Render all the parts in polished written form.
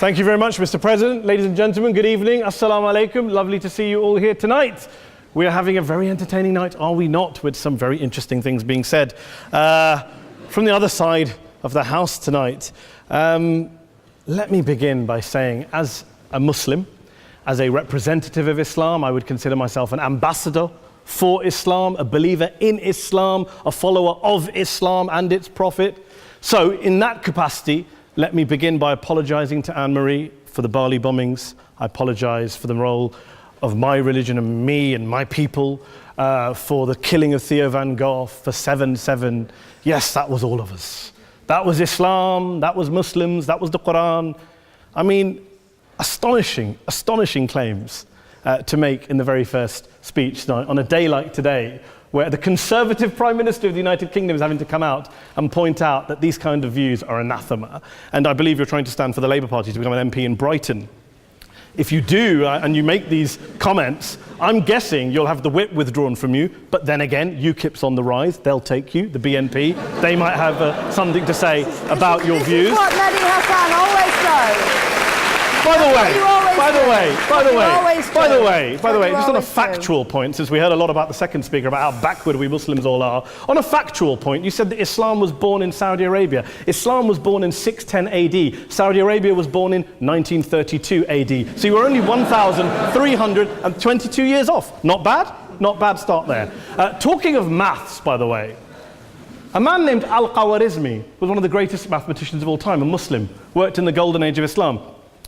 Thank you very much, Mr. President. Ladies and gentlemen, good evening. Assalamu alaikum. Lovely to see you all here tonight. We are having a very entertaining night, are we not, with some very interesting things being said from the other side of the house tonight. Let me begin by saying, as a Muslim, as a representative of Islam, I would consider myself an ambassador for Islam, a believer in Islam, a follower of Islam and its Prophet. So in that capacity, let me begin by apologizing to Anne-Marie for the Bali bombings. I apologize for the role of my religion and me and my people, for the killing of Theo van Gogh, for 7/7. Yes, that was all of us. That was Islam, that was Muslims, that was the Quran. I mean, astonishing claims to make in the very first speech tonight, on a day like today, where the Conservative Prime Minister of the United Kingdom is having to come out and point out that these kind of views are anathema. And I believe you're trying to stand for the Labour Party to become an MP in Brighton. If you do, and you make these comments, I'm guessing you'll have the whip withdrawn from you, but then again, UKIP's on the rise, they'll take you, the BNP, they might have something to say about your views. This is what Mehdi Hasan always does. By the way, just on a factual point, since we heard a lot about the second speaker, about how backward we Muslims all are, on a factual point, you said that Islam was born in Saudi Arabia. Islam was born in 610 AD. Saudi Arabia was born in 1932 AD. So you were only 1,322 years off. Not bad? Not bad start there. Talking of maths, by the way, a man named Al-Khawarizmi was one of the greatest mathematicians of all time, a Muslim, worked in the golden age of Islam.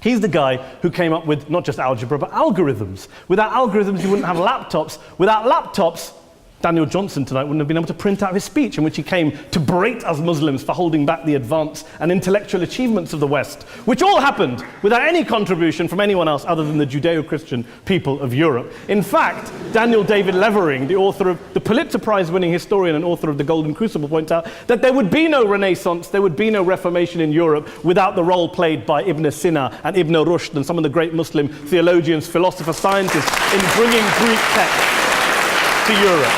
He's the guy who came up with not just algebra, but algorithms. Without algorithms, you wouldn't have laptops. Without laptops, Daniel Johnson tonight wouldn't have been able to print out his speech in which he came to berate us Muslims for holding back the advance and intellectual achievements of the West, which all happened without any contribution from anyone else other than the Judeo-Christian people of Europe. In fact, Daniel David Levering, the author of the Pulitzer Prize-winning historian and author of The Golden Crucible, points out that there would be no Renaissance, there would be no Reformation in Europe without the role played by Ibn Sina and Ibn Rushd and some of the great Muslim theologians, philosophers, scientists in bringing Greek texts to Europe.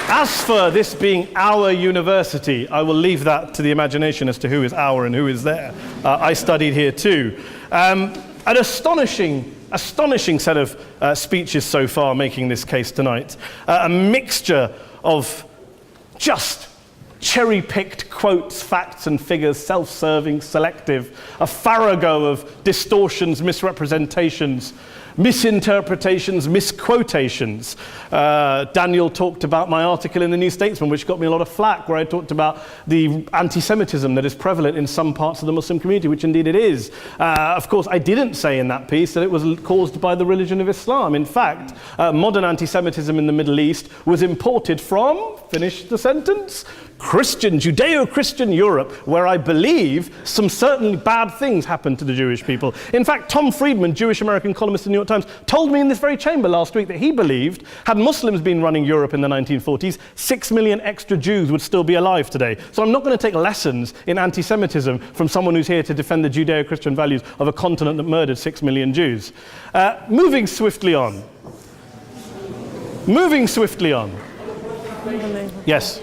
As for this being our university, I will leave that to the imagination as to who is our and who is there. I studied here too. An astonishing set of speeches so far making this case tonight. A mixture of just cherry-picked quotes, facts and figures, self-serving, selective, a farrago of distortions, misrepresentations, misinterpretations, misquotations. Daniel talked about my article in the New Statesman, which got me a lot of flack, where I talked about the anti-Semitism that is prevalent in some parts of the Muslim community, which indeed it is. Of course, I didn't say in that piece that it was caused by the religion of Islam. In fact, modern anti-Semitism in the Middle East was imported from, finish the sentence, Judeo-Christian Europe, where I believe some certainly bad things happened to the Jewish people. In fact, Tom Friedman, Jewish-American columnist in the New York Times, told me in this very chamber last week that he believed, had Muslims been running Europe in the 1940s, 6 million extra Jews would still be alive today. So I'm not going to take lessons in anti-Semitism from someone who's here to defend the Judeo-Christian values of a continent that murdered 6 million Jews. Moving swiftly on. Yes.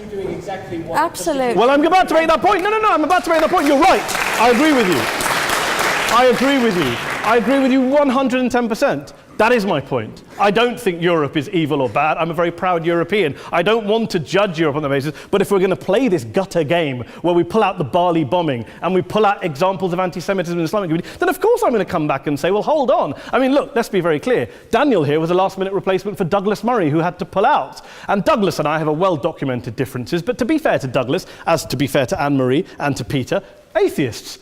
Absolutely. Well, I'm about to make that point. No, I'm about to make that point. You're right. I agree with you 110%. That is my point. I don't think Europe is evil or bad. I'm a very proud European. I don't want to judge Europe on that basis, but if we're going to play this gutter game where we pull out the Bali bombing and we pull out examples of anti-Semitism in the Islamic community, then of course I'm going to come back and say, well, hold on. I mean, look, let's be very clear. Daniel here was a last-minute replacement for Douglas Murray, who had to pull out. And Douglas and I have a well-documented differences, but to be fair to Douglas, as to be fair to Anne-Marie and to Peter, atheists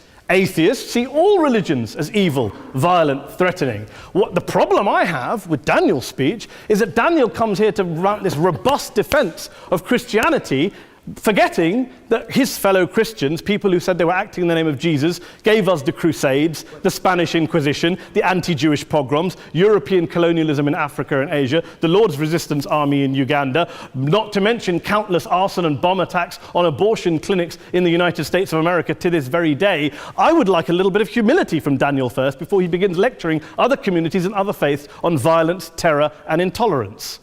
see all religions as evil, violent, threatening. What the problem I have with Daniel's speech is that Daniel comes here to run this robust defense of Christianity, forgetting that his fellow Christians, people who said they were acting in the name of Jesus, gave us the Crusades, the Spanish Inquisition, the anti-Jewish pogroms, European colonialism in Africa and Asia, the Lord's Resistance Army in Uganda, not to mention countless arson and bomb attacks on abortion clinics in the United States of America to this very day. I would like a little bit of humility from Daniel first before he begins lecturing other communities and other faiths on violence, terror, and intolerance.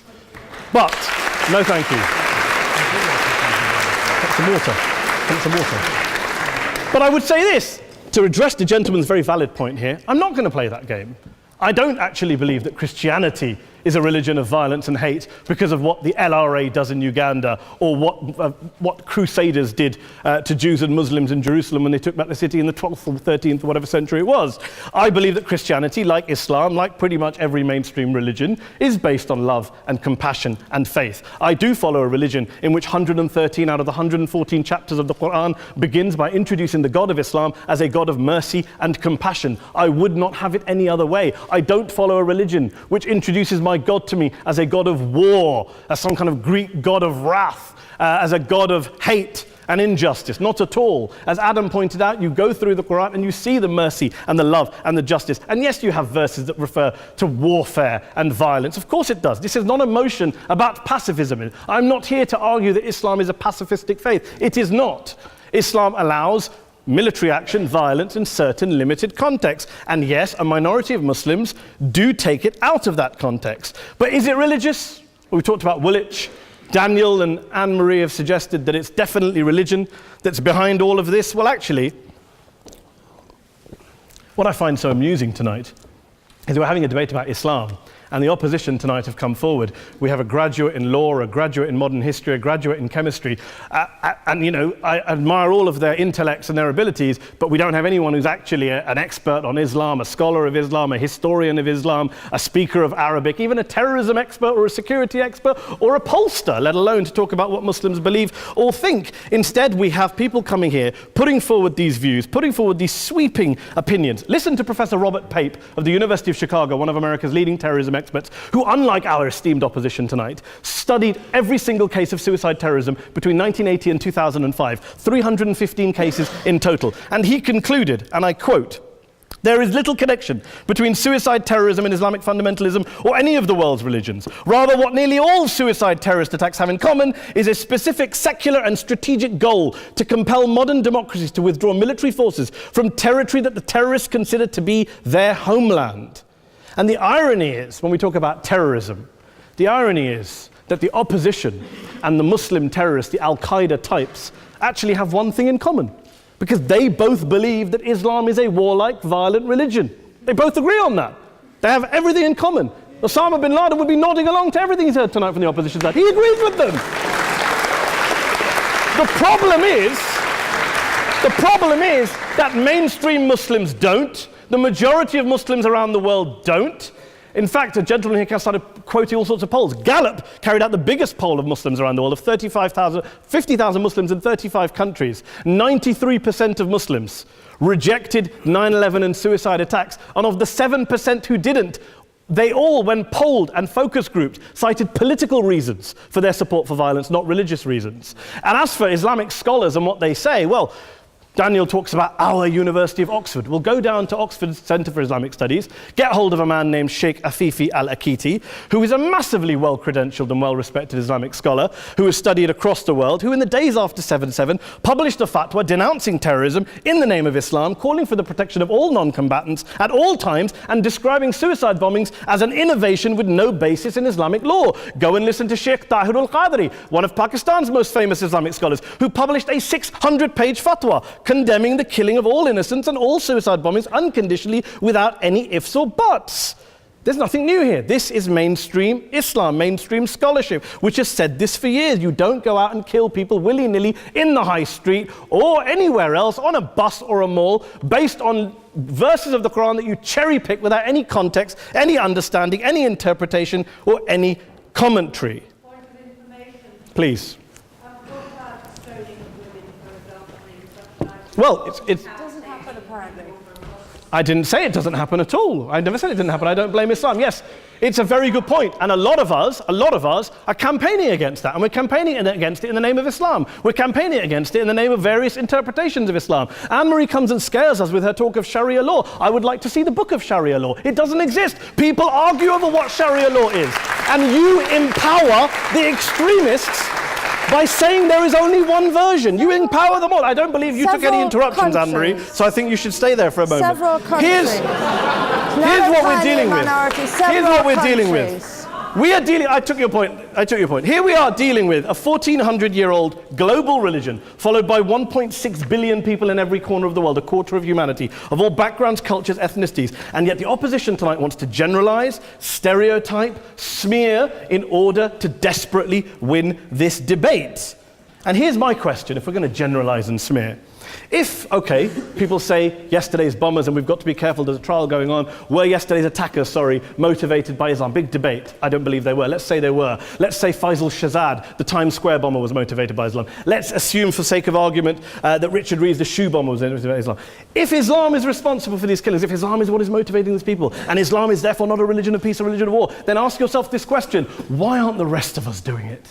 But, no thank you. Some water. But I would say this, to address the gentleman's very valid point here, I'm not going to play that game. I don't actually believe that Christianity is a religion of violence and hate because of what the LRA does in Uganda or what Crusaders did to Jews and Muslims in Jerusalem when they took back the city in the 12th or 13th or whatever century it was. I believe that Christianity, like Islam, like pretty much every mainstream religion, is based on love and compassion and faith. I do follow a religion in which 113 out of the 114 chapters of the Quran begins by introducing the God of Islam as a God of mercy and compassion. I would not have it any other way. I don't follow a religion which introduces my God to me as a God of war, as some kind of Greek God of wrath, as a God of hate and injustice. Not at all. As Adam pointed out, you go through the Quran and you see the mercy and the love and the justice. And yes, you have verses that refer to warfare and violence. Of course it does. This is not a motion about pacifism. I'm not here to argue that Islam is a pacifistic faith. It is not. Islam allows military action, violence in certain limited contexts. And yes, a minority of Muslims do take it out of that context. But is it religious? We talked about Woolwich. Daniel and Anne-Marie have suggested that it's definitely religion that's behind all of this. Well, actually, what I find so amusing tonight is we're having a debate about Islam. And the opposition tonight have come forward. We have a graduate in law, a graduate in modern history, a graduate in chemistry. And, you know, I admire all of their intellects and their abilities, but we don't have anyone who's actually an expert on Islam, a scholar of Islam, a historian of Islam, a speaker of Arabic, even a terrorism expert or a security expert or a pollster, let alone to talk about what Muslims believe or think. Instead, we have people coming here, putting forward these views, putting forward these sweeping opinions. Listen to Professor Robert Pape of the University of Chicago, one of America's leading terrorism experts, who, unlike our esteemed opposition tonight, studied every single case of suicide terrorism between 1980 and 2005, 315 cases in total. And he concluded, and I quote, "There is little connection between suicide terrorism and Islamic fundamentalism or any of the world's religions. Rather, what nearly all suicide terrorist attacks have in common is a specific secular and strategic goal to compel modern democracies to withdraw military forces from territory that the terrorists consider to be their homeland." And the irony is, when we talk about terrorism, the irony is that the opposition and the Muslim terrorists, the Al-Qaeda types, actually have one thing in common, because they both believe that Islam is a warlike, violent religion. They both agree on that. They have everything in common. Osama bin Laden would be nodding along to everything he's heard tonight from the opposition side. He agrees with them. The problem is that mainstream Muslims don't. The majority of Muslims around the world don't. In fact, a gentleman here started quoting all sorts of polls. Gallup carried out the biggest poll of Muslims around the world, of 50,000 Muslims in 35 countries. 93% of Muslims rejected 9/11 and suicide attacks. And of the 7% who didn't, they all, when polled and focus grouped, cited political reasons for their support for violence, not religious reasons. And as for Islamic scholars and what they say, well, Daniel talks about our University of Oxford. We'll go down to Oxford Centre for Islamic Studies, get hold of a man named Sheikh Afifi Al-Akiti, who is a massively well-credentialed and well-respected Islamic scholar who has studied across the world, who in the days after 7/7 published a fatwa denouncing terrorism in the name of Islam, calling for the protection of all non-combatants at all times, and describing suicide bombings as an innovation with no basis in Islamic law. Go and listen to Sheikh Tahir al-Qadri, one of Pakistan's most famous Islamic scholars, who published a 600-page fatwa condemning the killing of all innocents and all suicide bombings unconditionally without any ifs or buts. There's nothing new here. This is mainstream Islam, mainstream scholarship, which has said this for years. You don't go out and kill people willy-nilly in the high street or anywhere else on a bus or a mall based on verses of the Quran that you cherry pick without any context, any understanding, any interpretation, or any commentary. Point of information. Please. Well, It doesn't happen, apparently. I didn't say it doesn't happen at all. I never said it didn't happen. I don't blame Islam. Yes, it's a very good point. And a lot of us are campaigning against that. And we're campaigning against it in the name of Islam. We're campaigning against it in the name of various interpretations of Islam. Anne-Marie comes and scares us with her talk of Sharia law. I would like to see the book of Sharia law. It doesn't exist. People argue over what Sharia law is. And you empower the extremists by saying there is only one version. You empower them all. I don't believe you took any interruptions, Anne-Marie, so I think you should stay there for a moment. Several countries. Here's what we're dealing with. Minority, Here's what we're dealing with. countries. We are dealing, I took your point. Here we are dealing with a 1400-year-old global religion followed by 1.6 billion people in every corner of the world, a quarter of humanity, of all backgrounds, cultures, ethnicities. And yet the opposition tonight wants to generalize, stereotype, smear in order to desperately win this debate. And here's my question, if we're going to generalize and smear. If, okay, people say yesterday's bombers, and we've got to be careful, there's a trial going on, were yesterday's attackers, motivated by Islam? Big debate. I don't believe they were. Let's say they were. Let's say Faisal Shahzad, the Times Square bomber, was motivated by Islam. Let's assume, for sake of argument, that Richard Reeves, the shoe bomber, was motivated by Islam. If Islam is responsible for these killings, if Islam is what is motivating these people, and Islam is therefore not a religion of peace, a religion of war, then ask yourself this question: why aren't the rest of us doing it?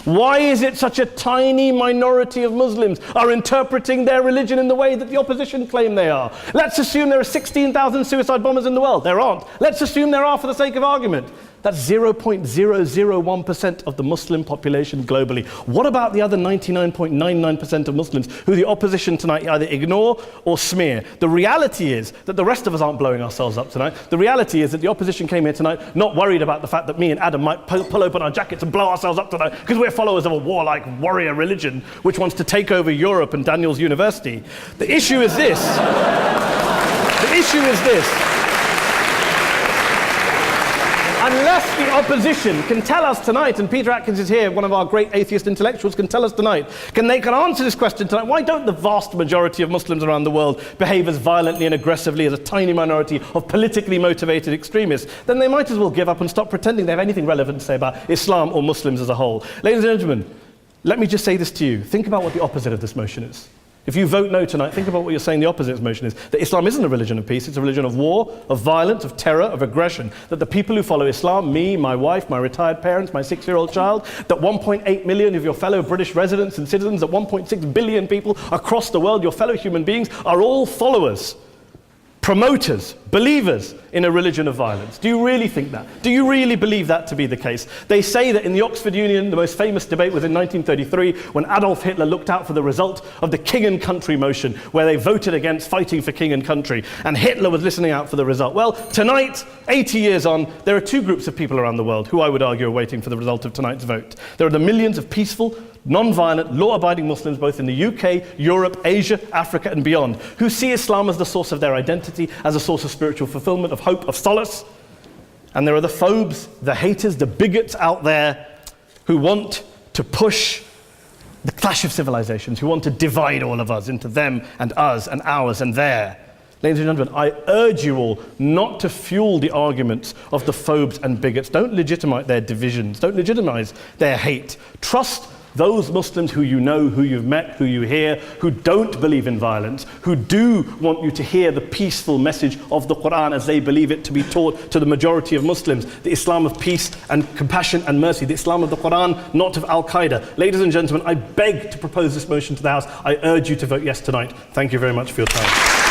Why is it such a tiny minority of Muslims are interpreting their religion in the way that the opposition claim they are? Let's assume there are 16,000 suicide bombers in the world. There aren't. Let's assume there are for the sake of argument. That's 0.001% of the Muslim population globally. What about the other 99.99% of Muslims who the opposition tonight either ignore or smear? The reality is that the rest of us aren't blowing ourselves up tonight. The reality is that the opposition came here tonight not worried about the fact that me and Adam might pull open our jackets and blow ourselves up tonight because we're followers of a warlike warrior religion which wants to take over Europe and Daniel's university. The issue is this. Unless the opposition can tell us tonight, and Peter Atkins is here, one of our great atheist intellectuals, can tell us tonight, can answer this question tonight: why don't the vast majority of Muslims around the world behave as violently and aggressively as a tiny minority of politically motivated extremists? Then they might as well give up and stop pretending they have anything relevant to say about Islam or Muslims as a whole. Ladies and gentlemen, let me just say this to you. Think about what the opposite of this motion is. If you vote no tonight, think about what you're saying the opposite motion is. That Islam isn't a religion of peace, it's a religion of war, of violence, of terror, of aggression. That the people who follow Islam, me, my wife, my retired parents, my 6-year-old child, that 1.8 million of your fellow British residents and citizens, that 1.6 billion people across the world, your fellow human beings, are all followers, promoters, believers in a religion of violence. Do you really think that? Do you really believe that to be the case? They say that in the Oxford Union, the most famous debate was in 1933 when Adolf Hitler looked out for the result of the King and Country motion, where they voted against fighting for King and Country, and Hitler was listening out for the result. Well, tonight, 80 years on, there are two groups of people around the world who I would argue are waiting for the result of tonight's vote. There are the millions of peaceful, non-violent, law-abiding Muslims both in the UK, Europe, Asia, Africa and beyond, who see Islam as the source of their identity, as a source of spiritual fulfillment, of hope, of solace. And there are the phobes, the haters, the bigots out there who want to push the clash of civilizations, who want to divide all of us into them and us and ours and their. Ladies and gentlemen, I urge you all not to fuel the arguments of the phobes and bigots. Don't legitimize their divisions. Don't legitimize their hate. Trust those Muslims who you know, who you've met, who you hear, who don't believe in violence, who do want you to hear the peaceful message of the Quran as they believe it to be taught to the majority of Muslims, the Islam of peace and compassion and mercy, the Islam of the Quran, not of Al-Qaeda. Ladies and gentlemen, I beg to propose this motion to the House. I urge you to vote yes tonight. Thank you very much for your time.